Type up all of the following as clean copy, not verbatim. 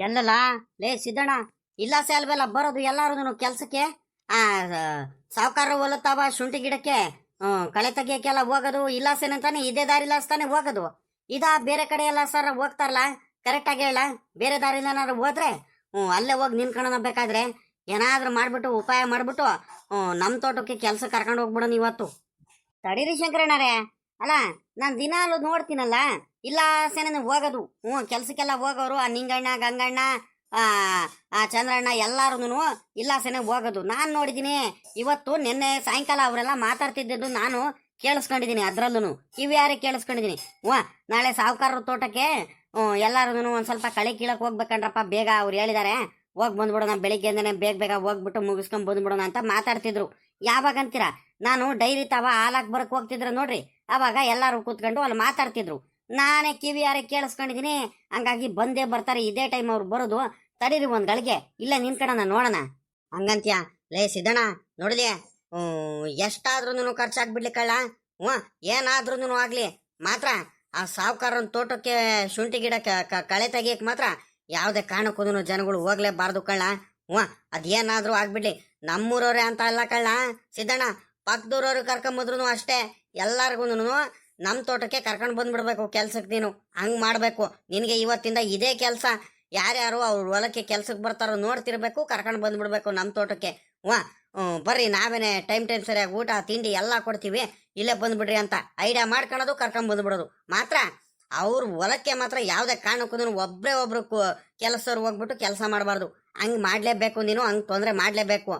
ಎಲ್ಲಲ್ಲ ಲೇ ಸಿದ್ದಣ್ಣ ಇಲ್ಲ ಅಲ್ವೆಲ್ಲ ಬರೋದು ಎಲ್ಲಾರು ಕೆಲ್ಸಕ್ಕೆ ಆ ಸಾವುಕಾರ ಹೊಲತ್ತಾವ ಶುಂಠಿ ಗಿಡಕ್ಕೆ ಕಳೆ ತೆಗಿಯಕ್ಕೆಲ್ಲ ಹೋಗೋದು ಇಲ್ಲಾಸೇನಂತಾನೆ ಇದೇ ದಾರಿ ಲಾಸ್ತಾನೆ ಹೋಗೋದು ಇದಾ ಬೇರೆ ಕಡೆ ಎಲ್ಲ ಸರ್ ಹೋಗ್ತಾರಲ್ಲ ಕರೆಕ್ಟ್ ಆಗಿ ಹೇಳ ಬೇರೆ ದಾರಿಲಿ ಏನಾದ್ರು ಹೋದ್ರೆ ಅಲ್ಲೇ ಹೋಗಿ ನಿನ್ಕೊಳ್ಳೋಣ ಬೇಕಾದ್ರೆ ಏನಾದ್ರೂ ಮಾಡ್ಬಿಟ್ಟು ಉಪಾಯ ಮಾಡ್ಬಿಟ್ಟು ನಮ್ ತೋಟಕ್ಕೆ ಕೆಲ್ಸ ಕರ್ಕೊಂಡು ಹೋಗ್ಬಿಡೋಣ ಇವತ್ತು. ತಡೀರಿ ಶಂಕರಣ್ಣರೇ, ಅಲ್ಲ ನಾನು ದಿನಾಲು ನೋಡ್ತೀನಲ್ಲ ಇಲ್ಲ ಸೇನೆ ಹೋಗೋದು ಕೆಲ್ಸಕ್ಕೆಲ್ಲ ಹೋಗೋರು ಆ ನಿಂಗಣ್ಣ ಗಂಗಣ್ಣ ಆ ಚಂದ್ರಣ್ಣ ಎಲ್ಲಾರು ಇಲ್ಲ ಸೇನೆ ಹೋಗೋದು ನಾನು ನೋಡಿದೀನಿ. ಇವತ್ತು ನಿನ್ನೆ ಸಾಯಂಕಾಲ ಅವರೆಲ್ಲ ಮಾತಾಡ್ತಿದ್ದು ನಾನು ಕೇಳಿಸ್ಕೊಂಡಿದೀನಿ, ಅದ್ರಲ್ಲೂ ಕಿವಿ ಯಾರೇ ಕೇಳಿಸ್ಕೊಂಡಿದೀನಿ. ನಾಳೆ ಸಾವುಕಾರರ ತೋಟಕ್ಕೆ ಎಲ್ಲಾರು ಒಂದ್ ಸ್ವಲ್ಪ ಕಳೆ ಕೀಳಕ್ ಹೋಗ್ಬೇಕಂಡ್ರಪ್ಪ, ಬೇಗ ಅವ್ರು ಹೇಳಿದಾರೆ ಹೋಗಿ ಬಂದ್ಬಿಡೋಣ, ಬೆಳಿಗ್ಗೆಯಿಂದನೇ ಬೇಗ ಬೇಗ ಹೋಗ್ಬಿಟ್ಟು ಮುಗಿಸ್ಕೊಂಡ್ ಬಂದ್ಬಿಡೋಣ ಅಂತ ಮಾತಾಡ್ತಿದ್ರು. ಯಾವಾಗ ಅಂತೀರಾ, ನಾನು ಡೈರಿ ತಾವ ಹಾಲಾಕ್ ಬರಕ್ ಹೋಗ್ತಿದ್ರು ನೋಡ್ರಿ, ಅವಾಗ ಎಲ್ಲಾರು ಕೂತ್ಕೊಂಡು ಅಲ್ಲಿ ಮಾತಾಡ್ತಿದ್ರು. ನಾನೇ ಕಿವಿ ಯಾರೇ ಕೇಳಿಸ್ಕೊಂಡಿದೀನಿ, ಹಂಗಾಗಿ ಬಂದೇ ಬರ್ತಾರೆ ಇದೇ ಟೈಮ್ ಅವ್ರು ಬರೋದು. ತಡೀರಿ ಒಂದ್ ಗಳಿಗೆ ಇಲ್ಲೇ ನಿನ್ಕಡನ ನೋಡೋಣ. ಹಂಗಂತ್ಯಾ ಲೇ ಸಿದ್ದಣ್ಣ, ನೋಡ್ಲಿ ಎಷ್ಟಾದ್ರೂ ಖರ್ಚಾಗ್ಬಿಡ್ಲಿಕ್ಕಲ್ಲ, ಏನಾದ್ರೂ ಆಗ್ಲಿ ಮಾತ್ರ ಆ ಸಾವುಕಾರನ ತೋಟಕ್ಕೆ ಶುಂಠಿ ಗಿಡ ಕಳೆ ತೆಗಿಯಕ್ ಮಾತ್ರ ಯಾವ್ದೇ ಕಾರಣಕ್ಕೂ ಜನಗಳು ಹೋಗ್ಲೇಬಾರ್ದು ಕಳ್ಳ. ಅದೇನಾದ್ರೂ ಆಗ್ಬಿಡ್ಲಿ, ನಮ್ಮೂರವ್ರೆ ಅಂತ ಅಲ್ಲ ಕಳ್ಳ ಸಿದ್ದಣ್ಣ, ಪಕ್ಕದೂರವ್ರು ಕರ್ಕೊಂಬಂದ್ರು ಅಷ್ಟೇ, ಎಲ್ಲಾರ್ಗು ನಮ್ ತೋಟಕ್ಕೆ ಕರ್ಕೊಂಡ್ ಬಂದ್ಬಿಡ್ಬೇಕು ಕೆಲ್ಸಕ್ಕೆ. ನೀನು ಹಂಗ್ ಮಾಡ್ಬೇಕು. ನಿನ್ಗೆ ಇವತ್ತಿಂದ ಇದೇ ಕೆಲ್ಸ. ಯಾರ್ಯಾರು ಅವ್ರ ಹೊಲಕ್ಕೆ ಕೆಲ್ಸಕ್ಕೆ ಬರ್ತಾರೋ ನೋಡ್ತಿರ್ಬೇಕು, ಕರ್ಕೊಂಡ್ ಬಂದ್ಬಿಡ್ಬೇಕು ನಮ್ ತೋಟಕ್ಕೆ. ಬರ್ರಿ, ನಾವೇನೆ ಟೈಮ್ ಸರಿಯಾಗಿ ಊಟ ತಿಂಡಿ ಎಲ್ಲಾ ಕೊಡ್ತೀವಿ, ಇಲ್ಲೇ ಬಂದ್ಬಿಡ್ರಿ ಅಂತ ಐಡಿಯಾ ಮಾಡ್ಕೊಳೋದು, ಕರ್ಕೊಂಡ್ ಬಂದ್ಬಿಡೋದು ಮಾತ್ರ. ಅವ್ರ ಹೊಲಕ್ಕೆ ಮಾತ್ರ ಯಾವ್ದೇ ಕಾರಣಕ್ಕೂ ಒಬ್ರೇ ಒಬ್ರು ಕೆಲಸದವ್ರು ಹೋಗ್ಬಿಟ್ಟು ಕೆಲಸ ಮಾಡಬಾರ್ದು. ಹಂಗ್ ಮಾಡ್ಲೇಬೇಕು, ನೀನು ಹಂಗ್ ತೊಂದ್ರೆ ಮಾಡ್ಲೇಬೇಕು.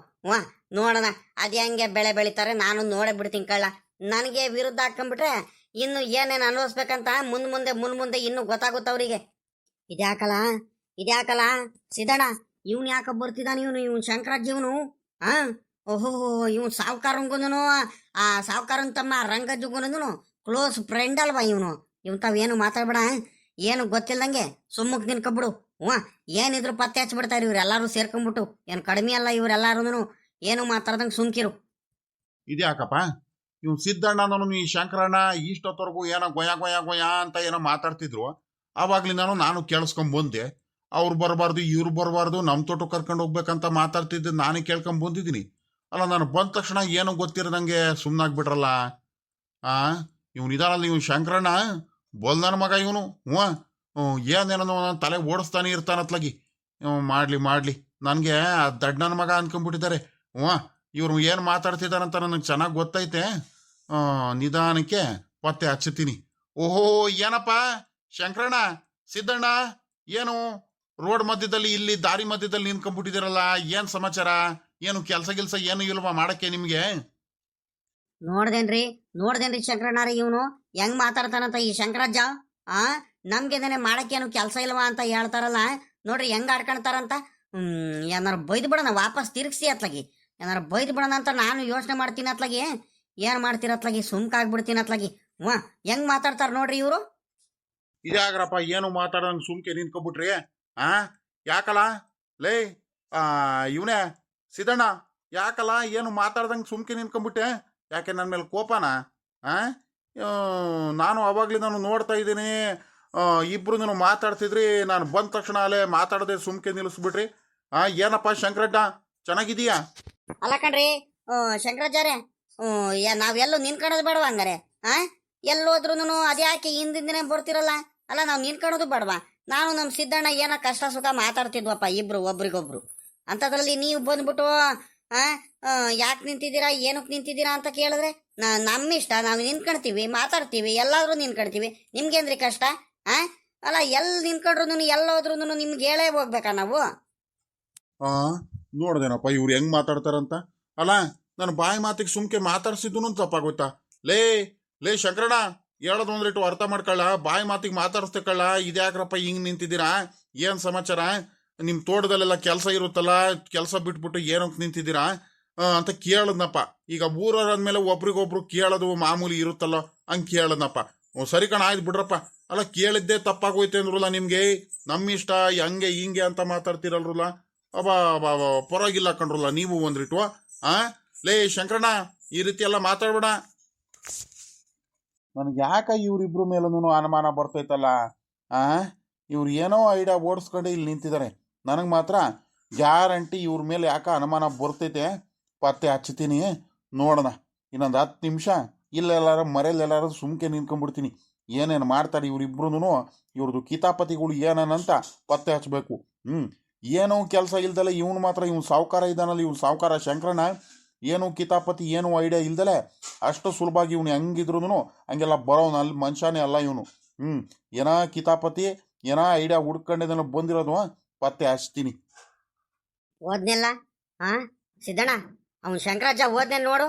ನೋಡೋಣ ಅದ್ ಹೆಂಗೆ ಬೆಳೆ ಬೆಳಿತಾರೆ, ನಾನು ನೋಡೇ ಬಿಡ್ತೀನಿ ಕಳ್ಳ. ನನಗೆ ವಿರುದ್ಧ ಹಾಕೊಂಡ್ಬಿಟ್ರೆ ಇನ್ನು ಏನೇನು ಅನ್ಭವಿಸ್ಬೇಕಂತ ಮುಂದೆ ಇನ್ನು ಗೊತ್ತಾಗುತ್ತವ್ರಿಗೆ. ಇದ್ಯಾಕಲ್ಲ ಸಿದ್ದಣ್ಣ, ಇವ್ನು ಯಾಕ ಬರ್ತಿದ್ದಾನ, ಇವನು ಶಂಕರಾಜ್ ಇವನು. ಓಹೋ, ಇವನು ಸಾವುಕಾರಂಗೂ ಆ ಸಾವುಕಾರನ್ ತಮ್ಮ ರಂಗಜ್ಜುಗೂ ಕ್ಲೋಸ್ ಫ್ರೆಂಡ್ ಅಲ್ವಾ ಇವನು. ತಾವೇನು ಮಾತಾಡ್ಬೇಡ, ಏನು ಗೊತ್ತಿಲ್ದಂಗೆ ಸುಮ್ಮಕ್ ನಿನ್ಕೊಬಿಡು. ಏನಿದ್ರು ಪತ್ತೆ ಹಚ್ಬಿಡ್ತಾರೆ ಇವ್ರೆಲ್ಲಾರು ಸೇರ್ಕೊಂಡ್ಬಿಟ್ಟು. ಏನ್ ಕಡಿಮೆ ಅಲ್ಲ ಇವ್ರೆಲ್ಲಾರು, ಏನು ಮಾತಾಡ್ದಂಗೆ ಸುಮ್ಕಿರು. ಇದ್ಯಾಕಪ್ಪ ಇವ್ ಸಿದ್ದಣ್ಣನೂ ಈ ಶಂಕರಣ್ಣ ಇಷ್ಟೊತ್ತವರೆಗೂ ಏನೋ ಗೊಯ ಅಂತ ಏನೋ ಮಾತಾಡ್ತಿದ್ರು. ಆವಾಗ್ಲಿಂದಾನು ನಾನು ಕೇಳಿಸ್ಕೊಂಡ್ ಬಂದೆ. ಅವ್ರು ಬರಬಾರ್ದು ಇವ್ರು ಬರಬಾರ್ದು, ನಮ್ ತೋಟ ಕರ್ಕೊಂಡು ಹೋಗ್ಬೇಕಂತ ಮಾತಾಡ್ತಿದ್ದೆ, ನಾನೇ ಕೇಳ್ಕೊಂಡ್ ಬಂದಿದ್ದೀನಿ. ಅಲ್ಲ, ನಾನು ಬಂದ ತಕ್ಷಣ ಏನು ಗೊತ್ತಿರದಂಗೆ ಸುಮ್ಮನಾಗ್ಬಿಟ್ರಲ್ಲ. ಇವ್ನು ಇದಾನಲ್ಲ, ಇವ್ನು ಶಂಕರಣ್ಣ ಬೋಲ್ ನನ್ನ ಮಗ ಇವನು. ಏನೇನೋ ತಲೆ ಓಡಿಸ್ತಾನೆ ಇರ್ತಾನತ್ಲಾಗಿ. ಮಾಡ್ಲಿ ನನಗೆ ದಡ್ ನನ್ನ ಮಗ ಅನ್ಕೊಂಡ್ಬಿಟ್ಟಿದ್ದಾರೆ. ಇವ್ರು ಏನು ಮಾತಾಡ್ತಿದ್ದಾರಂತ ನನಗೆ ಚೆನ್ನಾಗಿ ಗೊತ್ತೈತೆ. ನಿಧಾನಕ್ಕೆ ಪತ್ತೆ ಹಚ್ಚುತ್ತೀನಿ. ಓಹೋ, ಏನಪ್ಪ ಶಂಕರಣ್ಣ ಸಿದ್ದಣ್ಣ, ಏನು ರೋಡ್ ಮಧ್ಯದಲ್ಲಿ ಇಲ್ಲಿ ದಾರಿ ಮಧ್ಯದಲ್ಲಿ ನಿಂತ್ಕೊಂಡ್ಬಿಟ್ಟಿದ್ದೀರಲ್ಲ, ಏನ್ ಸಮಾಚಾರ? ಏನು ಕೆಲ್ಸ ಏನು ಇಲ್ವಾ ಮಾಡಕ್ಕೆ ನಿಮ್ಗೆ? ನೋಡ್ದೇನ್ರಿ ಶಂಕರಣ್ಣಾರ, ಇವನು ಹೆಂಗ್ ಮಾತಾಡ್ತಾನಂತ ಈ ಶಂಕರಾಜ್ಜ. ನಮ್ಗೆದೇನೆ ಮಾಡಕ್ಕೇನು ಕೆಲಸ ಇಲ್ವಾ ಅಂತ ಹೇಳ್ತಾರಲ್ಲ ನೋಡ್ರಿ, ಹೆಂಗ್ ಆಡ್ಕೊಳ್ತಾರಂತ. ಏನಾರು ಬೈದ್ ಬಿಡೋಣ, ವಾಪಸ್ ತಿರುಗಿಸಿ ಅತ್ಲಾಗಿ ಏನಾರು ಬೈದ್ ಬಿಡೋಣ ಅಂತ ನಾನು ಯೋಚನೆ ಮಾಡ್ತೀನಿ ಅತ್ಲಾಗಿ. ಏನ್ ಮಾಡ್ತೀರತ್ಲಾಗಿ, ಸುಮ್ಕಾಗ್ಬಿಡ್ತೀನಿ ಅತ್ಲಾಗಿ. ಹೆಂಗ್ ಮಾತಾಡ್ತಾರ ನೋಡ್ರಿ ಇವ್ರು. ಇದಾಗ್ರಪ್ಪ, ಏನು ಮಾತಾಡೋಂಗ್ ಸುಮ್ಕೆ ನಿಂತ್ಕೊಬಿಟ್ರಿ. ಯಾಕಲ್ಲ ಲೇ ಇವನೇ ಸಿದ್ದಣ್ಣ, ಯಾಕಲ್ಲ ಏನು ಮಾತಾಡ್ದಂಗೆ ಸುಮ್ಕೆ ನಿಂತ್ಕೊಂಡ್ಬಿಟ್ಟೆ? ಯಾಕೆ ನನ್ನ ಮೇಲೆ ಕೋಪನಾ? ನಾನು ಅವಾಗ್ಲಿಂದ ನೋಡ್ತಾ ಇದ್ದೀನಿ, ಇಬ್ರು ಮಾತಾಡ್ತಿದ್ರಿ, ನಾನು ಬಂದ ತಕ್ಷಣ ಅಲ್ಲೇ ಮಾತಾಡದೆ ಸುಮ್ಕೆ ನಿಲ್ಲಿಸ್ಬಿಟ್ರಿ. ಏನಪ್ಪ ಶಂಕರಣ್ಣ, ಚೆನ್ನಾಗಿದೀಯಾ? ಅಲ್ಲ ಕಣ್ರಿ ಶಂಕರಾಚಾರ್ಯ, ನಾವೆಲ್ಲೂ ನಿನ್ಕೊಳ್ಳೋದು ಬೇಡವಾ ಹಂಗಾರೆ? ಎಲ್ಲೋದ್ರೂ ಅದ್ಯಾಕೆ ಹಿಂದಿಂದನೇ ಬರ್ತಿರಲ್ಲ? ಅಲ್ಲ, ನಾವು ನಿನ್ಕೊಳ್ಳೋದು ಬೇಡವಾ? ನಾನು ನಮ್ಮ ಸಿದ್ದಣ್ಣ ಏನೋ ಕಷ್ಟ ಸುಖ ಮಾತಾಡ್ತಿದ್ವಪ್ಪ ಇಬ್ರು ಒಬ್ರಿಗೊಬ್ರು. ಅಂಥದ್ರಲ್ಲಿ ನೀವು ಬಂದ್ಬಿಟ್ಟು ಯಾಕೆ ನಿಂತಿದ್ದೀರಾ, ಏನಕ್ಕೆ ನಿಂತಿದ್ದೀರಾ ಅಂತ ಕೇಳಿದ್ರೆ ನಮ್ಮಿಷ್ಟ, ನಾವು ನಿನ್ಕೊಳ್ತೀವಿ, ಮಾತಾಡ್ತೀವಿ, ಎಲ್ಲಾದ್ರೂ ನಿನ್ಕೊಳ್ತೀವಿ. ನಿಮ್ಗೇನ್ರಿ ಕಷ್ಟ? ಅಲ್ಲ, ಎಲ್ಲಿ ನಿನ್ಕೊಂಡ್ರು ಎಲ್ಲೋದ್ರೂ ನಿಮ್ಗೆ ಹೇಳೇ ಹೋಗ್ಬೇಕಾ ನಾವು? ನೋಡ್ದೇನಪ್ಪ ಇವ್ರು ಹೆಂಗ್ ಮಾತಾಡ್ತಾರಂತ. ಅಲ್ಲ, ನನ್ನ ಬಾಯಿ ಮಾತಿಗೆ ಸುಮ್ಕೆ ಮಾತಾಡ್ಸಿದ್ದು ತಪ್ಪಾಗೋಯ್ತಾ? ಲೇ ಶಂಕರಣ್ಣ, ಹೇಳೋದು ಒಂದ್ರಿಟ್ಟು ಅರ್ಥ ಮಾಡ್ಕೊಳ್ಳ, ಬಾಯಿ ಮಾತಿಗೆ ಮಾತಾಡಿಸ್ತೇಕಳ್ಳ. ಇದ್ಯಾಕ್ರಪ್ಪ ಹಿಂಗ್ ನಿಂತಿದ್ದೀರಾ, ಏನ್ ಸಮಾಚಾರ? ನಿಮ್ ತೋಟದಲ್ಲೆಲ್ಲ ಕೆಲಸ ಇರುತ್ತಲ್ಲ, ಕೆಲಸ ಬಿಟ್ಬಿಟ್ಟು ಏನಕ್ಕೆ ನಿಂತಿದ್ದೀರಾ ಅಂತ ಕೇಳದ್ನಪ್ಪ. ಈಗ ಊರವ್ರ ಅಂದ್ಮೇಲೆ ಒಬ್ರಿಗೊಬ್ರು ಕೇಳೋದು ಮಾಮೂಲಿ ಇರುತ್ತಲ್ಲ, ಹಂಗೆ ಕೇಳದ್ನಪ್ಪ. ಸರಿ ಕಣ, ಆಯ್ತು ಬಿಡ್ರಪ್ಪ. ಅಲ್ಲ, ಕೇಳಿದ್ದೆ ತಪ್ಪಾಗೋಯ್ತೆ ಅಂದ್ರಲ್ಲ ನಿಮ್ಗೆ, ನಮ್ಮಿಷ್ಟ ಹಂಗೆ ಹಿಂಗೆ ಅಂತ ಮಾತಾಡ್ತಿರಲ್ರಲ್ಲ. ಪರವಾಗಿಲ್ಲ ಕಣ್ರಲ್ಲ ನೀವು ಒಂದ್ರಿಟ್ಟು. ಲೇ ಶಂಕರಣ್ಣ, ಈ ರೀತಿ ಎಲ್ಲ ಮಾತಾಡ್ಬೇಡ. ನನಗೆ ಯಾಕ ಇವ್ರಿಬ್ರು ಮೇಲೂ ಅನುಮಾನ ಬರ್ತೈತಲ್ಲ. ಇವ್ರು ಏನೋ ಐಡಿಯಾ ಓಡಿಸ್ಕೊಂಡು ಇಲ್ಲಿ ನಿಂತಿದ್ದಾರೆ. ನನಗೆ ಮಾತ್ರ ಗ್ಯಾರಂಟಿ ಇವ್ರ ಮೇಲೆ ಯಾಕೆ ಅನುಮಾನ ಬರ್ತೈತೆ. ಪತ್ತೆ ಹಚ್ತೀನಿ, ನೋಡೋಣ. ಇನ್ನೊಂದು 10 ನಿಮಿಷ ಇಲ್ಲೆಲ್ಲಾರ ಮರೆಯಲ್ಲೆಲ್ಲಾರ ಸುಮ್ಕೆ ನಿಂತ್ಕೊಂಡ್ಬಿಡ್ತೀನಿ. ಏನೇನು ಮಾಡ್ತಾರೆ ಇವರಿಬ್ರು, ಇವ್ರದ್ದು ಕಿತಾಪತಿಗಳು ಏನೇನಂತ ಪತ್ತೆ ಹಚ್ಚಬೇಕು. ಏನೂ ಕೆಲಸ ಇಲ್ದಲೆ ಇವನು ಮಾತ್ರ, ಇವನು ಸಾಹುಕಾರ ಇದ್ದಾನಲ್ಲ, ಇವನು ಸಾಹುಕಾರ ಶಂಕರಣ್ಣ, ಏನು ಕಿತಾಪತಿ ಏನು ಐಡಿಯಾ ಇಲ್ದಲೆ ಅಷ್ಟು ಸುಲಭವಾಗಿ ಇವನು ಹೆಂಗಿದ್ರು ಹಂಗೆಲ್ಲ ಬರೋನು ಅಲ್ಲಿ ಮನುಷ್ಯನೇ ಅಲ್ಲ ಇವನು. ಏನೋ ಕಿತಾಪತಿ ಏನೋ ಐಡಿಯಾ ಹುಡ್ಕೊಂಡಿದ್ದನ್ನು ಬಂದಿರೋದು, ಪತ್ತೆ ಹಚ್ತೀನಿ. ಓದ್ನೆಲ್ಲ ಸಿದ್ದಣ್ಣ, ಅವ್ನು ಶಂಕರಾಜ ಓದ್ನೆ ನೋಡು.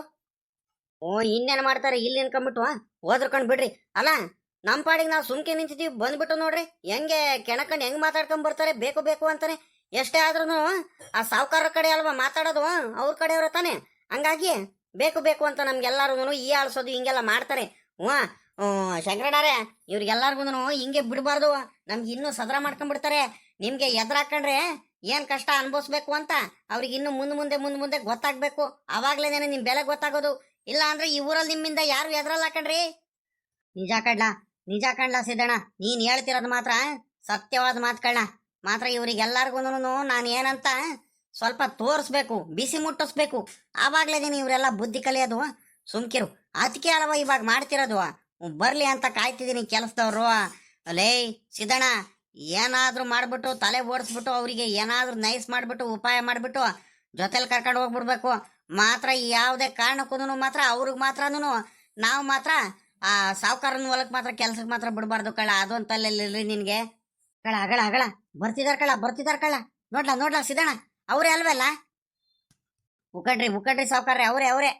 ಓ ಇನ್ನೇನು ಮಾಡ್ತಾರೆ ಇಲ್ಲಿ ಅನ್ಕೊಂಡ್ಬಿಟ್ಟು ಓದ್ರಕೊಂಡ್ ಬಿಡ್ರಿ. ಅಲ್ಲ ನಮ್ಮ ಪಾಡಿಗೆ ನಾವು ಸುಮ್ಕೆ ನಿಂತಿದ್ದೀವಿ, ಬಂದ್ಬಿಟ್ಟು ನೋಡ್ರಿ ಹೆಂಗೆ ಕೆಣಕೊಂಡು ಹೆಂಗ್ ಮಾತಾಡ್ಕೊಂಡ್ ಬರ್ತಾರೆ. ಬೇಕು ಬೇಕು ಅಂತಾನೆ. ಎಷ್ಟೇ ಆದ್ರೂ ಆ ಸಾಹುಕಾರ ಕಡೆ ಅಲ್ವಾ ಮಾತಾಡೋದು, ಅವ್ರ ಕಡೆಯವ್ರ ತಾನೆ. ಹಂಗಾಗಿ ಬೇಕು ಬೇಕು ಅಂತ ನಮ್ಗೆಲ್ಲಾರು ಈ ಆಳ್ಸೋದು ಹಿಂಗೆಲ್ಲ ಮಾಡ್ತಾರೆ. ಶಂಕರಣ್ಣಾರೇ, ಇವ್ರಿಗೆಲ್ಲಾರ್ಗು ಹಿಂಗೆ ಬಿಡಬಾರ್ದು. ನಮ್ಗೆ ಇನ್ನೂ ಸದರ ಮಾಡ್ಕೊಂಡ್ಬಿಡ್ತಾರೆ. ನಿಮ್ಗೆ ಎದುರಾಕೊಂಡ್ರೆ ಏನ್ ಕಷ್ಟ ಅನ್ಭವಿಸ್ಬೇಕು ಅಂತ ಅವ್ರಿಗೆ ಇನ್ನು ಮುಂದೆ ಗೊತ್ತಾಗ್ಬೇಕು. ಅವಾಗ್ಲೇನೆ ನಿಮ್ ಬೆಲೆ ಗೊತ್ತಾಗೋದು. ಇಲ್ಲ ಅಂದ್ರೆ ಈ ಊರಲ್ಲಿ ನಿಮ್ಮಿಂದ ಯಾರು ಎದುರಲ್ಲ ಕಣ್ರಿ. ನಿಜ ಕಣ್ಲ ಸಿದ್ದಣ್ಣ, ನೀನ್ ಹೇಳ್ತಿರೋದು ಮಾತ್ರ ಸತ್ಯವಾದ ಮಾತುಗಳನ್ನ ಮಾತ್ರ. ಇವ್ರಿಗೆಲ್ಲಾರ್ಗು ನಾನು ಏನಂತ ಸ್ವಲ್ಪ ತೋರಿಸ್ಬೇಕು, ಬಿಸಿ ಮುಟ್ಟಿಸ್ಬೇಕು. ಆವಾಗ್ಲೇನೆ ಇವರೆಲ್ಲ ಬುದ್ಧಿ ಕಲಿಯೋದು. ಸುಮ್ಕಿರು. ಅದಕ್ಕೆ ಅಲ್ವ ಇವಾಗ ಮಾಡ್ತಿರೋದು. ಬರ್ಲಿ ಅಂತ ಕಾಯ್ತಿದ್ದೀನಿ ಕೆಲಸದವ್ರು. ಅಲೇ ಸಿದ್ದಣ್ಣ, ಏನಾದ್ರೂ ಮಾಡ್ಬಿಟ್ಟು ತಲೆ ಓಡಿಸ್ಬಿಟ್ಟು ಅವ್ರಿಗೆ ಏನಾದ್ರೂ ನೈಸ್ ಮಾಡ್ಬಿಟ್ಟು ಉಪಾಯ ಮಾಡ್ಬಿಟ್ಟು ಜೊತೆಲಿ ಕರ್ಕೊಂಡು ಹೋಗ್ಬಿಡ್ಬೇಕು. ಮಾತ್ರ ಯಾವುದೇ ಕಾರಣಕ್ಕೂ ಮಾತ್ರ ಅವ್ರಿಗೆ ಮಾತ್ರನೂ ನಾವು ಮಾತ್ರ ಆ ಸಾವುಕಾರನ ಹೊಲಕ್ ಮಾತ್ರ ಕೆಲ್ಸಕ್ಕೆ ಮಾತ್ರ ಬಿಡಬಾರ್ದು ಕಳ್ಳ. ಅದೊಂದು ತಲೆಯಲ್ಲಿ ನಿನ್ಗೆ. ಅಗಳ ಬರ್ತಿದಾರ ಕಳ್ಳ. ನೋಡ್ಲಾ ಸಿದ್ದಣ್ಣ, ಅವ್ರೇ ಅಲ್ವಲ್ಲ. ಉಕ್ಕಡ್ರಿ ಸಾವುಕಾರ್ರಿ, ಅವರೇ.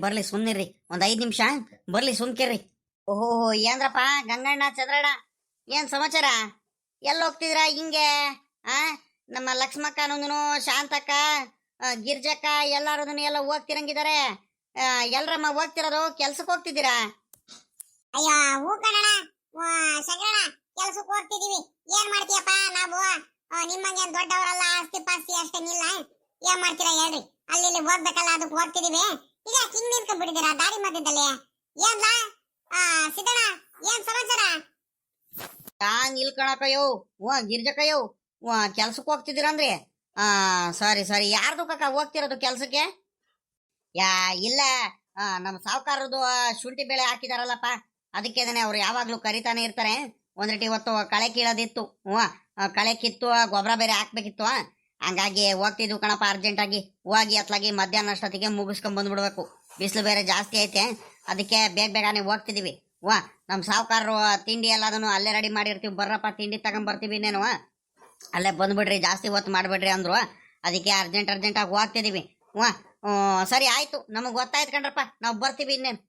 ಬರ್ಲಿ ಸುಮ್ನಿರ್ರಿ, ಒಂದ್ 5 ನಿಮಿಷ ಬರ್ಲಿ, ಸುಮ್ಕಿರ್ರಿ. ಓಹೋ ಏನ್ರಪ್ಪ ಗಂಗಣ್ಣ, ಚಂದ್ರಣ್ಣ, ಏನ್ ಸಮಾಚಾರ? ಎಲ್ಲ ಹೋಗ್ತಿದ್ರ ಹಿಂಗೆ? ನಮ್ಮ ಲಕ್ಷ್ಮಕ್ಕನೂ, ಶಾಂತಕ್ಕ, ಗಿರ್ಜಕ್ಕ ಎಲ್ಲಾರು ಎಲ್ಲ ಹೋಗ್ತಿರಂಗಿದ್ದಾರೆ. ಎಲ್ರಮ್ಮ ಹೋಗ್ತಿರೋದು? ಕೆಲ್ಸಕ್ಕೆ ಹೋಗ್ತಿದ್ದೀರಾ? ಅಯ್ಯೋ ಹೂ ಕಣಣ ಶಂಕರಣ್ಣ, ಕೆಲ್ಸಕ್ಕೆ ಹೋಗ್ತಿದೀವಿ. ಏನ್ ಮಾಡ್ತೀಯಪ್ಪ, ನಾವು ನಿಮ್ಮಂಗೆ ದೊಡ್ಡವರಲ್ಲ, ಆಸ್ತಿ ಪಾಸ್ತಿ ಅಷ್ಟೇನಿಲ್ಲ. ಏನ್ ಮಾಡ್ತೀರಾ ಹೇಳ್ರಿ? ಅಲ್ಲಿ ಇಲ್ಲಿ ಹೋಗ್ಬೇಕಲ್ಲ, ಅದಕ್ಕೆ ಹೋಗ್ತಿದೀವಿ. ಈಗ ಹಿಂಗ್ ನಿಂತ್ಕೊಂಡ್ಬಿಟ್ಟಿದ್ದೀರಾ ದಾರಿ ಮಧ್ಯದಲ್ಲಿ. ಏನ್ಲಾ ಸಿದ್ದಣ್ಣ, ಏನ್ ಸಮಾಚಾರ? ನಿಲ್ಕಣಕಯ್ಯೋ, ಗಿರ್ಜಕ್ಕಯ್ಯೋ, ಕೆಲ್ಸಕ್ಕೆ ಹೋಗ್ತಿದ್ದೀರಂದ್ರಿ? ಸರಿ. ಯಾರ್ದು ಕಕ್ಕ ಹೋಗ್ತಿರೋದು ಕೆಲ್ಸಕ್ಕೆ? ಇಲ್ಲ, ನಮ್ಮ ಸಾವುಕಾರದು ಶುಂಠಿ ಬೆಳೆ ಹಾಕಿದಾರಲ್ಲಪ್ಪ, ಅದಕ್ಕೇನೆ ಅವ್ರು ಯಾವಾಗ್ಲೂ ಕರಿತಾನೆ ಇರ್ತಾರೆ. ಒಂದ್ರಟಿ ಇವತ್ತು ಕಳೆ ಕೀಳೋದಿತ್ತು. ಕಳೆ ಕಿತ್ತು ಗೊಬ್ಬರ ಬೇರೆ ಹಾಕ್ಬೇಕಿತ್ತು. ಹಂಗಾಗಿ ಹೋಗ್ತಿದ್ವು ಕಣಪ್ಪ. ಅರ್ಜೆಂಟಾಗಿ ಹೋಗಿ ಅತ್ಲಾಗಿ ಮಧ್ಯಾಹ್ನ ಅಷ್ಟೊತ್ತಿಗೆ ಮುಗಿಸ್ಕೊಂಡ್ ಬಂದ್ಬಿಡ್ಬೇಕು. ಬಿಸಿಲು ಬೇರೆ ಜಾಸ್ತಿ ಐತೆ, ಅದಕ್ಕೆ ಬೇಗನೆ ಹೋಗ್ತಿದೀವಿ. ನಮ್ಮ ಸಾವುಕಾರರು ತಿಂಡಿ ಎಲ್ಲದನ್ನು ಅಲ್ಲೇ ರೆಡಿ ಮಾಡಿರ್ತೀವಿ. ಬರ್ರಪ್ಪ, ತಿಂಡಿ ತಗೊಂಡ್ಬರ್ತೀವಿ. ಇನ್ನೇನು ಅಲ್ಲೇ ಬಂದ್ಬಿಡ್ರಿ, ಜಾಸ್ತಿ ಹೊತ್ತು ಮಾಡ್ಬಿಡ್ರಿ ಅಂದ್ರು. ಅದಕ್ಕೆ ಅರ್ಜೆಂಟಾಗಿ ಹೋಗ್ತಿದೀವಿ. ಸರಿ ಆಯ್ತು, ನಮಗ್ ಗೊತ್ತಾಯ್ತು ಕಣ್ರಪ್ಪ, ನಾವು ಬರ್ತೀವಿ. ಇನ್ನೇನು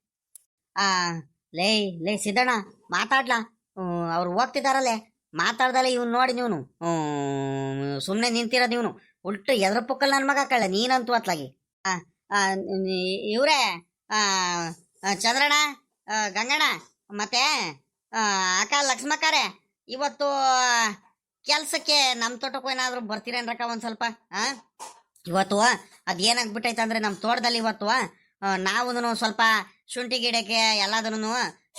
ಲೇ ಸಿದ್ದಣ್ಣ, ಮಾತಾಡ್ಲಾ? ಅವ್ರು ಹೋಗ್ತಿದಾರಲ್ಲೇ, ಮಾತಾಡ್ದಲ್ಲ ಇವ್ನು ನೋಡಿ ನೀವನು ಸುಮ್ಮನೆ ನಿಂತಿರೋದು. ಇವನು ಉಲ್ಟು ಎದ್ರ ಪುಕ್ಕಲ್ ನನ್ನ ಮಗ ಕಳ್ಳ ನೀನಂತೂ ಅತ್ಲಾಗಿ. ಇವ್ರೇ ಚಂದ್ರಣ್ಣ, ಗಂಗಣ್ಣ, ಮತ್ತೆ ಅಕ್ಕ ಲಕ್ಷ್ಮಕ್ಕರೇ, ಇವತ್ತು ಕೆಲ್ಸಕ್ಕೆ ನಮ್ಮ ತೋಟಕ್ಕೂ ಏನಾದ್ರು ಬರ್ತೀರೇನ್ರಕ್ಕ ಒಂದ್ ಸ್ವಲ್ಪ? ಇವತ್ತು ಅದೇನಾಗ್ಬಿಟ್ಟೈತೆ ಅಂದ್ರೆ ನಮ್ಮ ತೋಟದಲ್ಲಿ ಇವತ್ತು ನಾವು ಸ್ವಲ್ಪ ಶುಂಠಿ ಗಿಡಕ್ಕೆ ಎಲ್ಲದನ್ನು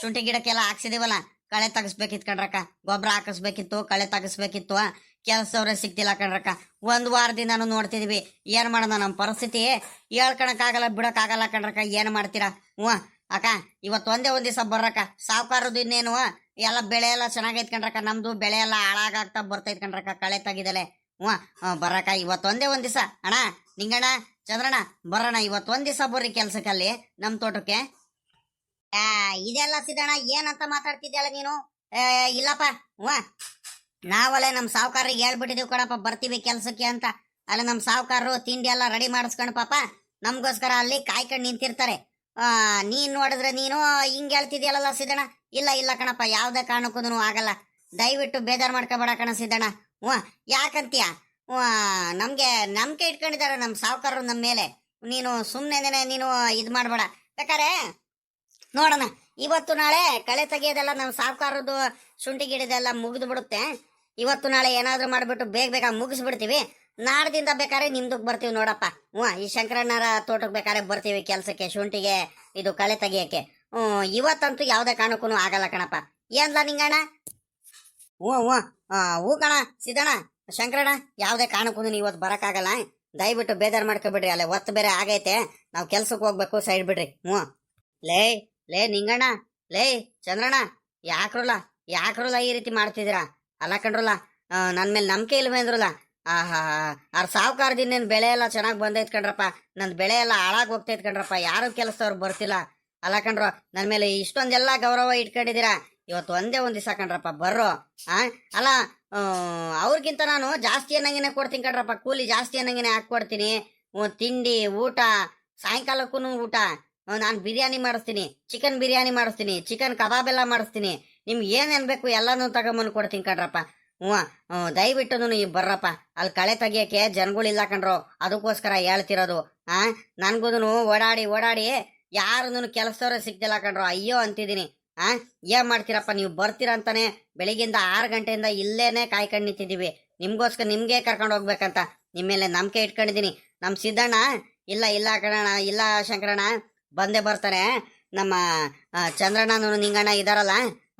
ಶುಂಠಿ ಗಿಡಕ್ಕೆಲ್ಲ ಹಾಕ್ಸಿದೀವಲ್ಲ, ಕಳೆ ತೆಗಿಸ್ಬೇಕಿತ್ತು ಕಣ್ರಕ್ಕ. ಗೊಬ್ಬರ ಹಾಕಿಸ್ಬೇಕಿತ್ತು, ಕಳೆ ತೆಗಿಸ್ಬೇಕಿತ್ತು. ಕೆಲಸದವ್ರೆ ಸಿಕ್ತಿಲ್ಲ ಕಣ್ರಕ್ಕ. 1 ವಾರದಿಂದ ನಾನು ನೋಡ್ತಿದೀವಿ. ಏನ್ ಮಾಡೋಣ, ನಮ್ಮ ಪರಿಸ್ಥಿತಿ ಹೇಳ್ಕೊಳಕ್ಕಾಗಲ್ಲ, ಬಿಡಕ್ಕಾಗಲ್ಲ ಕಣ್ರಕ್ಕ. ಏನ್ ಮಾಡ್ತೀರಾ? ಅಕ್ಕ, ಇವತ್ತು ಒಂದೇ ಒಂದ್ ದಿವಸ ಬರ್ರಕ್ಕ. ಸಾವುಕಾರದ್ದು ಇನ್ನೇನು ಎಲ್ಲ ಬೆಳೆ ಎಲ್ಲ ಚೆನ್ನಾಗೈತ್ ಕಣ್ರಕ್ಕ. ನಮ್ದು ಬೆಳೆ ಎಲ್ಲ ಹಾಳಾಗ್ತಾ ಬರ್ತೈತ್ ಕಣ್ರಕ್ಕ, ಕಳೆ ತೆಗಿದಲೆ. ಬರ್ರಕ್ಕ, ಇವತ್ತೊಂದೇ ಒಂದ್ ದಿವಸ. ಅಣ್ಣ, ನಿಂಗಣ್ಣ, ಚಂದ್ರಣ್ಣ, ಬರೋಣ ಇವತ್ತೊಂದ್ ದಿವಸ ಬರ್ರಿ ಕೆಲ್ಸಕ್ಕಲ್ಲಿ ನಮ್ಮ ತೋಟಕ್ಕೆ. ಇದೆಲ್ಲ ಸಿದ್ದಣ್ಣ ಏನಂತ ಮಾತಾಡ್ತಿದ್ಯಲ್ಲ ನೀನು? ಇಲ್ಲಪ್ಪ, ನಾವಲ್ಲೇ ನಮ್ಮ ಸಾವುಕಾರರಿಗೆ ಹೇಳ್ಬಿಟ್ಟಿದೀವಿ ಕಣಪ್ಪ, ಬರ್ತೀವಿ ಕೆಲ್ಸಕ್ಕೆ ಅಂತ. ಅಲ್ಲ ನಮ್ಮ ಸಾವುಕಾರರು ತಿಂಡಿ ಎಲ್ಲ ರೆಡಿ ಮಾಡಿಸ್ಕೊಂಡು ಪಾಪ ನಮಗೋಸ್ಕರ ಅಲ್ಲಿ ಕಾಯ್ಕೊಂಡು ನಿಂತಿರ್ತಾರೆ. ನೀನ್ ನೋಡಿದ್ರೆ ನೀನು ಹಿಂಗ್ ಹೇಳ್ತಿದ್ಯಲ್ಲ ಸಿದ್ದಣ್ಣ. ಇಲ್ಲ ಕಣಪ್ಪ, ಯಾವ್ದೇ ಕಾರಣಕ್ಕೂ ಆಗಲ್ಲ. ದಯವಿಟ್ಟು ಬೇಜಾರು ಮಾಡ್ಕೋಬೇಡ ಕಣ ಸಿದ್ದಣ್ಣ. ಯಾಕಂತೀಯ? ನಮ್ಗೆ ನಂಬಿಕೆ ಇಟ್ಕೊಂಡಿದ್ದಾರೆ ನಮ್ಮ ಸಾವುಕಾರರು ನಮ್ಮ ಮೇಲೆ. ನೀನು ಸುಮ್ಮನೆ ನೀನು ಇದು ಮಾಡಬೇಡ. ಬೇಕಾರೆ ನೋಡೋಣ, ಇವತ್ತು ನಾಳೆ ಕಳೆ ತೆಗಿಯೋದೆಲ್ಲ ನಮ್ಮ ಸಾವುಕಾರದ್ದು ಶುಂಠಿ ಗಿಡದೆಲ್ಲ ಮುಗಿದು ಬಿಡುತ್ತೆ. ಇವತ್ತು ನಾಳೆ ಏನಾದ್ರೂ ಮಾಡ್ಬಿಟ್ಟು ಬೇಗ ಮುಗಿಸ್ಬಿಡ್ತೀವಿ. ನಾಡ್ದಿಂದ ಬೇಕಾದ್ರೆ ನಿಮ್ದಕ್ಕೆ ಬರ್ತೀವಿ ನೋಡಪ್ಪ. ಈ ಶಂಕರಣ್ಣರ ತೋಟಕ್ಕೆ ಬೇಕಾದ್ರೆ ಬರ್ತೀವಿ ಕೆಲ್ಸಕ್ಕೆ, ಶುಂಠಿಗೆ ಇದು ಕಳೆ ತೆಗಿಯಕ್ಕೆ. ಇವತ್ತಂತೂ ಯಾವ್ದೇ ಕಾರಣಕ್ಕೂ ಆಗಲ್ಲ ಕಣಪ್ಪ. ಏನ್ಲ ನಿಂಗಣ್ಣ? ಹೂ ಕಣ ಸಿದ್ದಣ್ಣ ಶಂಕರಣ್ಣ ಯಾವುದೇ ಕಾರಣಕ್ಕೂ ನೀನು ಇವತ್ತು ಬರೋಕ್ಕಾಗಲ್ಲ. ದಯವಿಟ್ಟು ಬೇಜಾರು ಮಾಡ್ಕೊಬಿಡ್ರಿ. ಅಲ್ಲೇ ಒತ್ತು ಬೇರೆ ಆಗೈತೆ, ನಾವು ಕೆಲ್ಸಕ್ಕೆ ಹೋಗ್ಬೇಕು, ಸೈಡ್ ಬಿಡ್ರಿ. ಹ್ಞೂ ಲೇ ಲೇ ನಿಂಗಣ್ಣ, ಲೇ ಚಂದ್ರಣ್ಣ, ಯಾಕ್ರಲ್ಲ ಈ ರೀತಿ ಮಾಡ್ತಿದ್ದೀರಾ? ಅಲ್ಲ ಕಣ್ರಲ್ಲ, ನನ್ನ ಮೇಲೆ ನಂಬಿಕೆ ಇಲ್ವೇ ಅಂದ್ರಲ್ಲ. ಆಹಾ, ಅವ್ರ ಸಾವುಕಾರದಿಂದೇನು ಬೆಳೆ ಎಲ್ಲ ಚೆನ್ನಾಗಿ ಬಂದೈತ್ ಕಣ್ರಪ್ಪ. ನಂದು ಬೆಳೆ ಎಲ್ಲ ಹಾಳಾಗಿ ಹೋಗ್ತೈತ್ ಕಣ್ರಪ್ಪ. ಯಾರು ಕೆಲಸದವ್ರು ಬರ್ತಿಲ್ಲ. ಅಲ್ಲ ಕಣ್ರು, ನನ್ನ ಮೇಲೆ ಇಷ್ಟೊಂದೆಲ್ಲ ಗೌರವ ಇಟ್ಕೊಂಡಿದ್ದೀರಾ. ಇವತ್ತು ಒಂದೇ ಒಂದು ದಿವಸ ಕಣ್ರಪ್ಪ ಬರ್ರೋ. ಅಲ್ಲ, ಅವ್ರಿಗಿಂತ ನಾನು ಜಾಸ್ತಿ ಅನ್ನಂಗೆನೆ ಕೊಡ್ತೀನಿ ಕಣ್ರಪ್ಪ. ಕೂಲಿ ಜಾಸ್ತಿ ಅನ್ನಂಗೆನೆ ಹಾಕ್ಕೊಡ್ತೀನಿ. ತಿಂಡಿ ಊಟ, ಸಾಯಂಕಾಲಕ್ಕೂ ಊಟ. ನಾನು ಬಿರಿಯಾನಿ ಮಾಡಿಸ್ತೀನಿ, ಚಿಕನ್ ಬಿರಿಯಾನಿ ಮಾಡಿಸ್ತೀನಿ, ಚಿಕನ್ ಕಬಾಬ್ ಎಲ್ಲ ಮಾಡಿಸ್ತೀನಿ. ನಿಮ್ಗೆ ಏನೇನು ಬೇಕು ಎಲ್ಲನೂ ತಗೊಂಬಂದು ಕೊಡ್ತೀನಿ ಕಣ್ರಪ್ಪ. ದಯವಿಟ್ಟು ನೀವು ಬರ್ರಪ್ಪ. ಅಲ್ಲಿ ಕಳೆ ತೆಗಿಯಕ್ಕೆ ಜನಗಳಿಲ್ಲ ಕಣ್ರು, ಅದಕ್ಕೋಸ್ಕರ ಹೇಳ್ತಿರೋದು. ನನ್ಗೂನು ಓಡಾಡಿ ಯಾರು ಕೆಲಸದವ್ರೆ ಸಿಗ್ತಿಲ್ಲ ಕಣ್ರು. ಅಯ್ಯೋ ಅಂತಿದ್ದೀನಿ. ಏನ್ ಮಾಡ್ತೀರಪ್ಪ, ನೀವು ಬರ್ತೀರಂತಾನೆ ಬೆಳಿಗ್ಗೆಯಿಂದ 6 ಗಂಟೆಯಿಂದ ಇಲ್ಲೇನೆ ಕಾಯ್ಕೊಂಡು ನಿಂತಿದ್ದೀವಿ. ನಿಮ್ಗೋಸ್ಕರ ನಿಮ್ಗೆ ಕರ್ಕೊಂಡು ಹೋಗ್ಬೇಕಂತ ನಿಮ್ಮ ಮೇಲೆ ನಂಬಿಕೆ ಇಟ್ಕೊಂಡಿದ್ದೀನಿ. ನಮ್ಮ ಸಿದ್ದಣ್ಣ ಇಲ್ಲ ಕಣಣ್ಣ, ಇಲ್ಲ ಶಂಕರಣ್ಣ, ಬಂದೇ ಬರ್ತಾರೆ. ನಮ್ಮ ಚಂದ್ರಣ್ಣ ನಿಂಗಣ್ಣ ಇದಾರಲ್ಲ,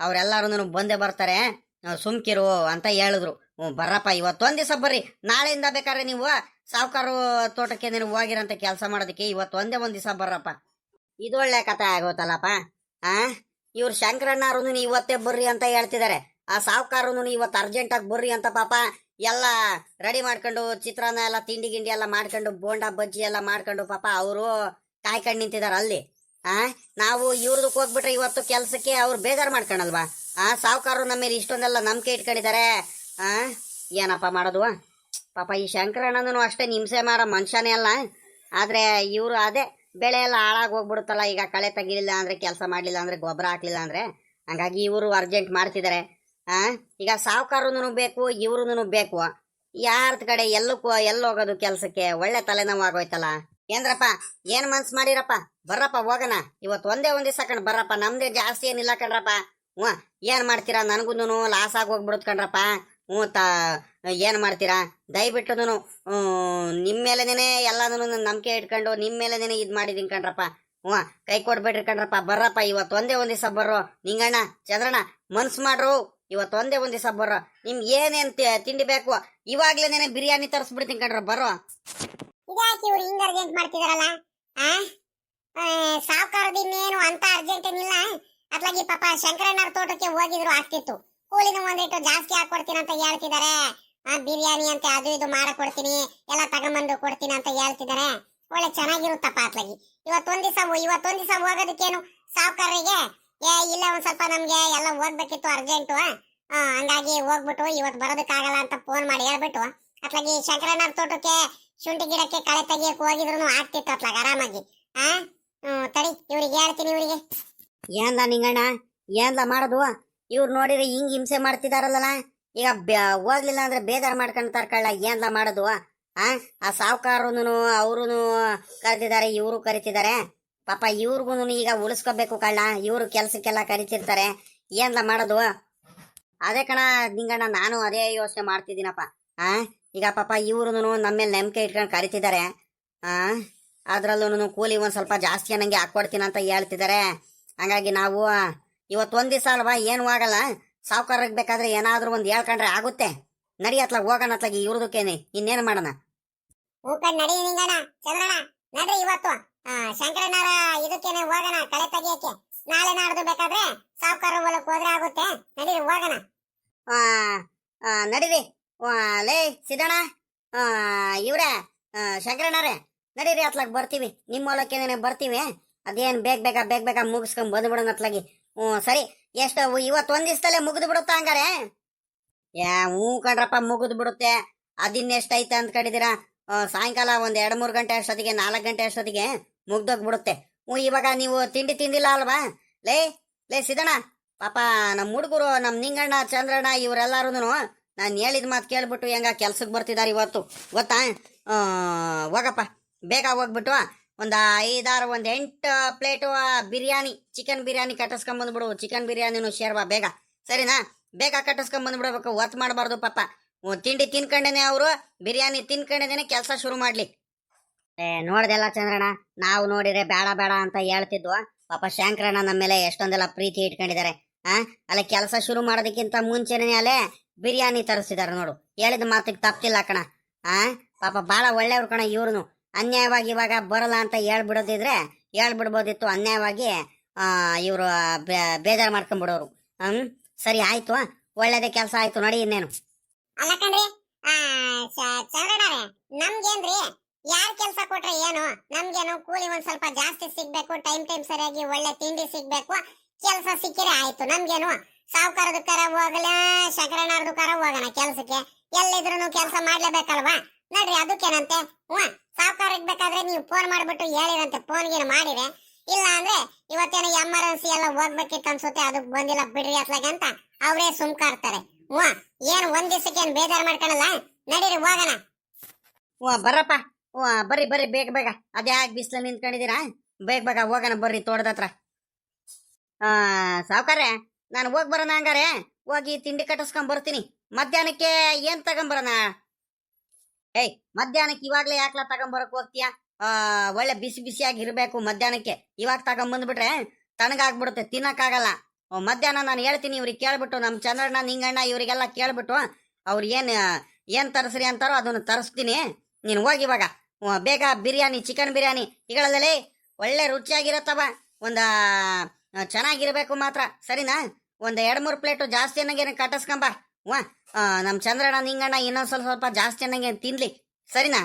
ಅವರೆಲ್ಲರೂ ಬಂದೇ ಬರ್ತಾರೆ. ಸುಮ್ಕಿರು ಅಂತ ಹೇಳಿದ್ರು. ಬರ್ರಪ್ಪ, ಇವತ್ತೊಂದ್ ದಿವಸ ಬರ್ರಿ. ನಾಳೆಯಿಂದ ಬೇಕಾದ್ರೆ ನೀವು ಸಾವುಕಾರು ತೋಟಕ್ಕೆ ನೀವು ಹೋಗಿರಂತ ಕೆಲಸ ಮಾಡೋದಕ್ಕೆ ಇವತ್ತೊಂದೇ ಒಂದ್ ದಿವಸ ಬರ್ರಪ್ಪ. ಇದೊಳ್ಳೆ ಕಥೆ ಆಗೋತಲ್ಲಪ್ಪ. ಇವ್ರು ಶಂಕರಣ್ಣರು ಇವತ್ತೇ ಬರ್ರಿ ಅಂತ ಹೇಳ್ತಿದ್ದಾರೆ. ಆ ಸಾವುಕಾರನು ಇವತ್ತು ಅರ್ಜೆಂಟಾಗಿ ಬರ್ರಿ ಅಂತ ಪಾಪ ಎಲ್ಲ ರೆಡಿ ಮಾಡ್ಕೊಂಡು, ಚಿತ್ರಾನ್ನ ಎಲ್ಲ ತಿಂಡಿ ಗಿಂಡಿ ಎಲ್ಲ ಮಾಡ್ಕೊಂಡು, ಬೋಂಡಾ ಬಜ್ಜಿ ಎಲ್ಲ ಮಾಡ್ಕೊಂಡು ಪಾಪ ಅವರು ಕಾಯ್ಕೊಂಡು ನಿಂತಿದಾರ ಅಲ್ಲಿ. ನಾವು ಇವ್ರದಕ್ಕೆ ಹೋಗ್ಬಿಟ್ರೆ ಇವತ್ತು ಕೆಲ್ಸಕ್ಕೆ ಅವ್ರು ಬೇಜಾರು ಮಾಡ್ಕೊಳಲ್ವಾ? ಸಾವುಕಾರರು ನಮ್ಮ ಮೇಲೆ ಇಷ್ಟೊಂದೆಲ್ಲ ನಂಬಿಕೆ ಇಟ್ಕೊಂಡಿದ್ದಾರೆ. ಏನಪ್ಪ ಮಾಡೋದು? ಪಾಪ ಈ ಶಂಕರಣ್ಣನೂ ಅಷ್ಟೇ ಹಿಂಸೆ ಮಾಡೋ ಮನುಷ್ಯನೇ ಅಲ್ಲ. ಆದ್ರೆ ಇವರು ಅದೇ ಬೆಳೆ ಎಲ್ಲ ಹಾಳಾಗಿ ಹೋಗ್ಬಿಡುತ್ತಲ್ಲ. ಈಗ ಕಳೆ ತೆಗಿಲಿಲ್ಲ ಅಂದ್ರೆ, ಕೆಲಸ ಮಾಡ್ಲಿಲ್ಲ ಅಂದ್ರೆ, ಗೊಬ್ಬರ ಹಾಕ್ಲಿಲ್ಲ ಅಂದ್ರೆ, ಹಂಗಾಗಿ ಇವರು ಅರ್ಜೆಂಟ್ ಮಾಡ್ತಿದ್ದಾರೆ. ಈಗ ಸಾವುಕಾರನು ಬೇಕು, ಇವ್ರು ಬೇಕು. ಯಾರ್ದ ಕಡೆ ಎಲ್ಲೋಗೋದು ಕೆಲ್ಸಕ್ಕೆ? ಒಳ್ಳೆ ತಲೆನೋವು ಆಗೋಯ್ತಲ್ಲ. ಏನ್ರಪ್ಪ, ಏನ್ ಮನ್ಸ್ ಮಾಡಿರಪ್ಪ? ಬರ್ರಪ್ಪ ಹೋಗೋಣ. ಇವತ್ತು ಒಂದೇ ಒಂದ್ ದಿವಸ ಕಣ್ ಬರ್ರಪ್ಪ. ನಮ್ದೇ ಜಾಸ್ತಿ ಏನಿಲ್ಲ ಕಣ್ರಪ್ಪ. ಏನ್ ಮಾಡ್ತೀರಾ? ನನ್ಗೂನು ಲಾಸ್ ಆಗಿ ಹೋಗ್ಬಿಡುತ್ ಕಣ್ರಪ್ಪ. ಏನ್ ಮಾಡ್ತೀರಾ? ದಯವಿಟ್ಟು ನಿಮ್ಮ ಮೇಲೆನೇ ಎಲ್ಲಾನು ನಂಬಿಕೆ ಇಟ್ಕೊಂಡು ನಿಮ್ಮ ಮೇಲೆನೇ ಇದ್ ಮಾಡಿದೀನಿ ಕಣ್ರಪ್ಪ. ಕೈ ಕೊಡ್ಬೇಡ್ರಿ ಕಣ್ರಪ್ಪ. ಬರ್ರಪ್ಪ, ಇವತ್ತೊಂದೇ ಒಂದ್ ದಿವಸ ಬರ್ರೋ. ನಿಂಗಣ್ಣ, ಚಂದ್ರಣ್ಣ, ಮನ್ಸ್ ಮಾಡ್ರು. ಇವತ್ತೊಂದೇ ಒಂದ್ ದಿವಸ ಬರ್ರೋ. ನಿಮ್ಗೆ ಏನೇನ್ ತಿಂಡಿ ಬೇಕು ಇವಾಗ್ಲೇನೆ ಬಿರಿಯಾನಿ ತರಿಸ್ಬಿಡ್ತೀನಿ ಕಣ್ರ. ಬರ್ರೋ. ಇದಾಕಿ ಇವ್ರು ಹಿಂಗ ಅರ್ಜೆಂಟ್ ಮಾಡ್ತಿದಾರಲ್ಲ? ಸಾವುಕಾರದಿನ್ನೇನು ಅಂತ ಅರ್ಜೆಂಟ್ ಏನಿಲ್ಲ. ಅತ್ಲಾಗಿ ಪಾಪ ಶಂಕರಣ್ಣರ ತೋಟಕ್ಕೆ ಹೋಗಿದ್ರು ಆಗ್ತಿತ್ತು. ಕೂಲಿನ ಒಂದಿಟ್ಟು ಜಾಸ್ತಿ ಹಾಕೊಡ್ತೀನಿ ಅಂತ ಹೇಳ್ತಿದ್ದಾರೆ. ಬಿರಿಯಾನಿ ಅಂತ ಅದು ಇದು ಮಾಡಕೊಡ್ತೀನಿ, ಎಲ್ಲ ತಗೊಂಬಂದು ಕೊಡ್ತೀನಿ ಅಂತ ಹೇಳ್ತಿದ್ದಾರೆ. ಒಳ್ಳೆ ಚೆನ್ನಾಗಿರುತ್ತಪ್ಪ ಅತ್ಲಾಗಿ. ಇವತ್ತೊಂದ್ ದಿವಸ ಹೋಗೋದಕ್ಕೇನು ಸಾವುಕಾರರಿಗೆ ಇಲ್ಲ, ಒಂದ್ ಸ್ವಲ್ಪ ನಮ್ಗೆ ಎಲ್ಲ ಹೋಗ್ಬೇಕಿತ್ತು ಅರ್ಜೆಂಟು, ಹಂಗಾಗಿ ಹೋಗ್ಬಿಟ್ಟು ಇವತ್ತು ಬರೋದಕ್ಕಾಗಲ್ಲ ಅಂತ ಫೋನ್ ಮಾಡಿ ಹೇಳ್ಬಿಟ್ಟು ಅತ್ಲಾಗಿ ಶಂಕರಣ್ಣರ ತೋಟಕ್ಕೆ ಶುಂಠಿ ಗಿಡಕ್ಕೆ ಕಳೆ ತೆಗಿಯಕ್ಕೆ ಹೋಗಿದ್ರು ಆಗ್ತಿತ್ತು ಅತ್ಲಾಗ ಆರಾಮಾಗಿ. ತಡಿ, ಇವ್ರಿಗೆ ಹೇಳ್ತೀನಿ. ಇವ್ರಿಗೆ ಏನ್ಲ ನಿಂಗಣ್ಣ, ಏನ್ಲ ಮಾಡೋದು? ಇವ್ರು ನೋಡಿದ್ರೆ ಹಿಂಗ್ ಹಿಂಸೆ ಮಾಡ್ತಿದಾರಲ್ಲ. ಈಗ ಹೋಗ್ಲಿಲ್ಲ ಅಂದ್ರೆ ಬೇಜಾರು ಮಾಡ್ಕೊಂತಾರ ಕಳ್ಳ. ಏನ್ಲ ಮಾಡೋದು? ಆ ಸಾವುಕಾರನು ಅವ್ರು ಕರೆದಿದ್ದಾರೆ, ಇವರು ಕರಿತಿದ್ದಾರೆ. ಪಾಪ ಇವ್ರಿಗೂ ಈಗ ಉಳಿಸ್ಕೋಬೇಕು ಕಳ್ಳ. ಇವ್ರು ಕೆಲ್ಸಕ್ಕೆಲ್ಲ ಕರಿತಿರ್ತಾರೆ. ಏನ್ಲ ಮಾಡೋದು? ಅದೇ ಕಣ ನಿಂಗಣ್ಣ, ನಾನು ಅದೇ ಯೋಚನೆ ಮಾಡ್ತಿದ್ದೀನಪ್ಪ. ಈಗ ಪಾಪ ಇವ್ರು ನಮ್ಮ ಮೇಲೆ ನಂಬಿಕೆ ಇಟ್ಕೊಂಡು ಕರಿತಿದ್ದಾರೆ. ಅದ್ರಲ್ಲೂ ಕೂಲಿ ಒಂದ್ ಸ್ವಲ್ಪ ಜಾಸ್ತಿ ಅನ್ನಂಗೆ ಹಾಕೊಡ್ತೀನಿ ಅಂತ ಹೇಳ್ತಿದ್ದಾರೆ. ಹಂಗಾಗಿ ನಾವು ಇವತ್ತೊಂದ್ ದಿವಸ ಅಲ್ವಾ, ಏನು ಆಗಲ್ಲ. ಸಾವುಕಾರಕ್ಕೆ ಬೇಕಾದ್ರೆ ಏನಾದ್ರೂ ಒಂದ್ ಹೇಳ್ಕೊಂಡ್ರೆ ಆಗುತ್ತೆ. ನಡಿ ಅತ್ಲಾಗ ಹೋಗೋಣ. ಅತ್ಲಾಗಿ ಇವ್ರದಕ್ಕೇನೆ ಇನ್ನೇನು ಮಾಡೋಣ? ನಡಿ ನಿಂಗಣ್ಣ, ಚಂದ್ರಣ್ಣ, ನಡ್ರಿ ಇವತ್ತು ಶಂಕರಣ್ಣರ ಇದಕ್ಕೇನೆ ಹೋಗೋಣ ಕಳೆ ತೆಗಿಯಕ್ಕೆ. ನಾಳೆ ನಾಡ್ದು ಬೇಕಾದ್ರೆ ಸಾವುಕಾರ ಹೊಲಕ್ಕೆ ಹೋದ್ರೆ ಆಗುತ್ತೆ. ನಡಿ ಹೋಗೋಣ. ನಡೀರಿ. ಲೇ ಸಿದ್ದಣ್ಣ, ಇವ್ರೆ ಶಂಕರಣ್ಣರೇ, ನಡೀರಿ ಅತ್ಲಾಗ ಬರ್ತೀವಿ. ನಿಮ್ಮ ಹೊಲಕ್ಕೇನೆ ಬರ್ತೀವಿ. ಅದೇನ್ ಬೇಗ ಮುಗಿಸ್ಕೊಂಡ್ ಬಂದ್ಬಿಡೋಣ ಅತ್ಲಾಗಿ. ಸರಿ. ಎಷ್ಟು ಇವತ್ತೊಂದ್ ದಿವಸದಲ್ಲೇ ಮುಗಿದು ಬಿಡುತ್ತಾ ಹಂಗಾರೆ? ಹ್ಞೂ ಕಣ್ರಪ್ಪ, ಮುಗಿದು ಬಿಡುತ್ತೆ. ಅದಿನ್ನೆಷ್ಟೈತೆ ಅಂತ ಕಡಿದೀರಾ? ಸಾಯಂಕಾಲ ಒಂದ್ 2-3 ಗಂಟೆ ಅಷ್ಟೊತ್ತಿಗೆ, 4 ಗಂಟೆ ಅಷ್ಟೊತ್ತಿಗೆ ಮುಗ್ದೋಗ್ಬಿಡುತ್ತೆ. ಇವಾಗ ನೀವು ತಿಂಡಿ ತಿಂದಿಲ್ಲ ಅಲ್ವಾ? ಲೇ ಸಿದ್ದಣ್ಣ, ಪಾಪ ನಮ್ಮ ಹುಡುಗರು, ನಮ್ಮ ನಿಂಗಣ್ಣ, ಚಂದ್ರಣ್ಣ ಇವರೆಲ್ಲಾರು ನಾನು ಹೇಳಿದ ಮಾತು ಕೇಳ್ಬಿಟ್ಟು ಹೆಂಗ ಕೆಲ್ಸಕ್ಕೆ ಬರ್ತಿದ್ದಾರೆ ಇವತ್ತು, ಗೊತ್ತಾ? ಹೋಗಪ್ಪ, ಬೇಗ ಹೋಗ್ಬಿಟ್ಟು ಒಂದ್ 8 ಪ್ಲೇಟು ಬಿರಿಯಾನಿ, ಚಿಕನ್ ಬಿರಿಯಾನಿ ಕಟ್ಟಿಸ್ಕೊಂಬಂದ್ಬಿಡು. ಚಿಕನ್ ಬಿರಿಯಾನಿನೂ ಶೇರ್ವಾ ಬೇಗ, ಸರಿನಾ? ಬೇಗ ಕಟ್ಟಿಸ್ಕೊಂಬಂದ್ಬಿಡ್ಬೇಕು, ಒತ್ತು ಮಾಡಬಾರ್ದು ಪಾಪ. ತಿಂಡಿ ತಿನ್ಕೊಂಡೇನೆ ಅವರು ಬಿರಿಯಾನಿ ತಿನ್ಕೊಂಡೇನೆ ಕೆಲಸ ಶುರು ಮಾಡ್ಲಿ. ನೋಡ್ದೆಲ್ಲ ಚಂದ್ರಣ್ಣ, ನಾವು ನೋಡಿದ್ರೆ ಬೇಡ ಅಂತ ಹೇಳ್ತಿದ್ವು. ಪಾಪ ಶಂಕರಣ್ಣ ನಮ್ಮ ಮೇಲೆ ಎಷ್ಟೊಂದೆಲ್ಲ ಪ್ರೀತಿ ಇಟ್ಕೊಂಡಿದ್ದಾರೆ. ಅಲ್ಲ ಕೆಲಸ ಶುರು ಮಾಡೋದಕ್ಕಿಂತ ಮುಂಚೆನೇ ಅಲ್ಲೇ ಬಿರಿಯಾನಿ ತರಿಸಿದಾರೆ ನೋಡು. ಹೇಳಿದ ಮಾತಿಗೆ ತಪ್ಪಿಲ್ಲ ಕಣ. ಪಾಪ ಭಾಳ ಒಳ್ಳೆಯವ್ರು ಕಣ ಇವ್ರು. ಅನ್ಯಾಯವಾಗಿ ಇವಾಗ ಬರಲ್ಲ ಅಂತ ಹೇಳ್ಬಿಡ್ಬೋದಿತ್ತು. ಅನ್ಯಾಯವಾಗಿ ಇವರು ಬೇಜಾರು ಮಾಡ್ಕೊಂಡ್ಬಿಡೋರು. ಸರಿ ಆಯ್ತು, ಒಳ್ಳೇದೇ ಕೆಲಸ ಆಯ್ತು, ನಡಿ ಇನ್ನೇನು. ಅಲ್ಲ ಕಣ್ರಿ ಚಂದ್ರಣ್ಣರೇ, ನಮ್ಗೇನ್ರಿ ಯಾರ್ ಕೆಲ್ಸ ಕೊಟ್ರೆ ಏನು, ನಮ್ಗೇನು ಕೂಲಿ ಒಂದ್ ಸ್ವಲ್ಪ ಜಾಸ್ತಿ ಸಿಗ್ಬೇಕು, ಟೈಮ್ ಸರಿಯಾಗಿ ಒಳ್ಳೆ ತಿಂಡಿ ಸಿಗ್ಬೇಕು, ಕೆಲ್ಸ ಸಿಕ್ಕಿರೆ ಆಯ್ತು. ನಮ್ಗೇನು ಸಾವುಕಾರದ ಕರ ಹೋಗಲ, ಶಂಕರಣ್ಣವ್ರದ್ದು ಕರ ಹೋಗೋಣ ಕೆಲ್ಸಕ್ಕೆ, ಎಲ್ಲಿದ್ರು ಕೆಲ್ಸ ಮಾಡ್ಲೇಬೇಕಲ್ವಾ? ನೋಡ್ರಿ ಅದಕ್ಕೇನಂತೆ. ಸಾವುಕಾರಕ್ಕೆ ಬೇಕಾದ್ರೆ ನೀವು ಫೋನ್ ಮಾಡ್ಬಿಟ್ಟು ಹೇಳಿರಂತೆ, ಫೋನ್ಗೇನು ಮಾಡಿರೆ. ಇಲ್ಲ ಅಂದ್ರೆ ಇವತ್ತೇನು ಎಮರ್ಜೆನ್ಸಿ ಎಲ್ಲ ಹೋಗ್ಬೇಕಿತ್ತು ಅನ್ಸುತ್ತೆ, ಅದಕ್ಕೆ ಬಂದಿಲ್ಲ ಬಿಡ್ರಿ ಅತ್ಲಾಗೆ ಅಂತ ಅವರೇ ಸುಮ್ಕಾರ್ತಾರೆ. ಏನ್ ಒಂದ್ ದಿವಸಕ್ಕೆ ಏನ್ ಬೇಜಾರ್ ಮಾಡ್ಕೊಳಲ್ಲ, ನಡೀರಿ ಹೋಗೋಣ. ಬರ್ರಪ್ಪ, ಬರ್ರಿ ಬೇಗ ಬೇಗ. ಅದ್ಯಾಕೆ ಬಿಸಿಲಲ್ಲಿ ನಿಂತ್ಕೊಂಡಿದ್ದೀರಾ? ಬೇಗ ಹೋಗೋಣ ಬರ್ರಿ ತೋಟದತ್ರ. ಸಾವುಕಾರೆ, ನಾನು ಹೋಗಿ ಬರೋಣ ಹಂಗಾರೆ. ಹೋಗಿ ತಿಂಡಿ ಕಟ್ಟಿಸ್ಕೊಂಡ್ ಬರ್ತೀನಿ. ಮಧ್ಯಾಹ್ನಕ್ಕೆ ಏನ್ ತಗೊಂಬರೋಣ? ಮಧ್ಯಾಹ್ನಕ್ಕೆ ಇವಾಗ್ಲೇ ಯಾಕ್ಲ ತಗೊಂಬರಕ್ ಹೋಗ್ತೀಯಾ? ಒಳ್ಳೆ ಬಿಸಿಯಾಗಿ ಇರ್ಬೇಕು ಮಧ್ಯಾಹ್ನಕ್ಕೆ. ಇವಾಗ ತಗೊಂಬಂದ್ಬಿಟ್ರೆ ತಣ್ಣಗಾಗ್ಬಿಡುತ್ತೆ, ತಿನ್ನಕ್ಕಾಗಲ್ಲ. ಮಧ್ಯಾಹ್ನ ನಾನು ಹೇಳ್ತೀನಿ ಇವ್ರಿಗೆ ಕೇಳ್ಬಿಟ್ಟು, ನಮ್ಮ ಚಂದ್ರಣ್ಣ ನಿಂಗಣ್ಣ ಇವರಿಗೆಲ್ಲ ಕೇಳ್ಬಿಟ್ಟು ಅವ್ರು ಏನ್ ತರಿಸ್ರಿ ಅಂತಾರೋ ಅದನ್ನು ತರಿಸ್ತೀನಿ. ನೀನು ಹೋಗಿ ಇವಾಗ ಬೇಗ ಬಿರಿಯಾನಿ, ಚಿಕನ್ ಬಿರಿಯಾನಿ ಇಗಳಲ್ಲೇ ಒಳ್ಳೆ ರುಚಿಯಾಗಿರತ್ತವ. ಚೆನ್ನಾಗಿರ್ಬೇಕು ಮಾತ್ರ, ಸರಿನಾ? 2-3 ಪ್ಲೇಟು ಜಾಸ್ತಿ ಅನ್ನಂಗೇನು ಕಟ್ಟಿಸ್ಕೊಂಬ. ನಮ್ಮ ಚಂದ್ರಣ್ಣ ನಿಂಗಣ್ಣ ಇನ್ನೊಂದ್ ಸ್ವಲ್ಪ ಜಾಸ್ತಿ ಅನ್ನಂಗೆ ತಿನ್ಲಿ, ಸರಿನಾ?